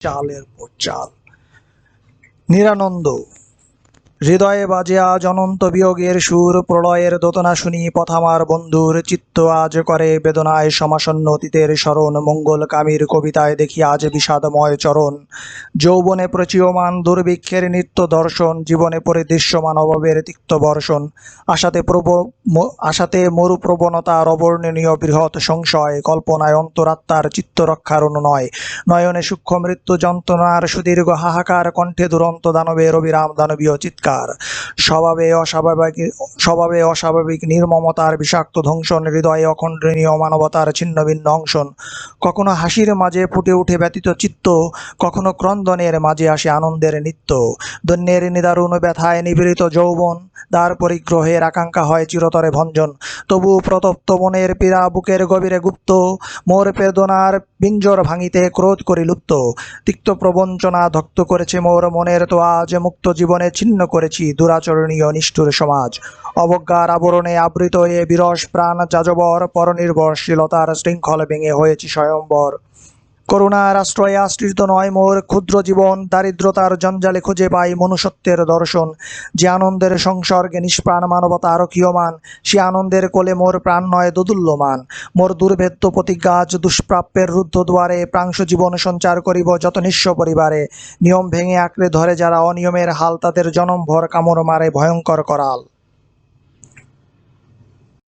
চালের পর চাল। নিরানন্দ হৃদয়ে বাজে আজ অনন্ত বিয়োগের সুর, প্রলয়ের দোতনা শুনি পথামার বন্ধুর, চিত্ত আজ করে বেদনায় সমাসন্ন অতীতের স্মরণ, মঙ্গল কামীর কবিতায় দেখি আজ বিষাদময় চরণ। যৌবনে প্রচীয়মান দুর্ভিক্ষের নিত্য দর্শন, জীবনে পরে দৃশ্যমান অভাবের তিক্ত বর্ষণ। আশাতে মরুপ্রবণতার অবর্ণনীয় বৃহৎ সংশয়, কল্পনায় অন্তরাত্মার চিত্তরক্ষার অনুনয়, নয়নে সূক্ষ্ম মৃত্যু যন্ত্রণার সুদীর্ঘ হাহাকার, কণ্ঠে দুরন্ত দানবের অবিরাম দানবীয় চিৎকার। স্বভাবে অস্বাভাবিক নির্মমতার বিষাক্ত ধ্বংসন, হৃদয়ে অখণ্ডনীয় মানবতার ছিন্ন ভিন্ন অংশন। কখনো হাসির মাঝে ফুটে উঠে ব্যতীত চিত্ত, কখনো ক্রন্দনের মাঝে আসে আনন্দের নৃত্য। দৈন্যের নিদারুণ ব্যথায় নিবৃত যৌবন, দ্বার পরিগ্রহের আকাঙ্ক্ষা হয় চিরতরে ভঞ্জন। তবু প্রতপ্ত মনের পীড়া বুকের গভীরে গুপ্ত, মোর বেদনার পিঞ্জর ভাঙিতে ক্রোধ করি লুপ্ত। তিক্ত প্রবঞ্চনা ধক্ত করেছে মোর মনের তো আজ, মুক্ত জীবনে ছিন্ন করেছি দুরাচরণীয় নিষ্ঠুর সমাজ। অবজ্ঞার আবরণে আবৃত এ বিরস প্রাণ যাযাবর, পরনির্ভরশীলতার শৃঙ্খল ভেঙে হয়েছি স্বয়ম্বর। করুণার আশ্রয়ে আশ্রিত নয় মোর ক্ষুদ্র জীবন, দারিদ্রতার জঞ্জালে খুঁজে পাই মনুষ্যত্বের দর্শন। যে আনন্দের সংসর্গে নিষ্প্রাণ মানবতা রক্ষীয়মান, সে আনন্দের কোলে মোর প্রাণ নয় দোদুল্যমান। মোর দুর্ভেদ্য প্রতিজ্ঞা আজ দুষ্প্রাপ্যের রুদ্ধ দুয়ারে, প্রাংশ জীবন সঞ্চার করিব যত নিঃস্ব পরিবারে। নিয়ম ভেঙে আঁকড়ে ধরে যারা অনিয়মের হাল, তাদের জনমভর কামড় মারে ভয়ঙ্কর করাল।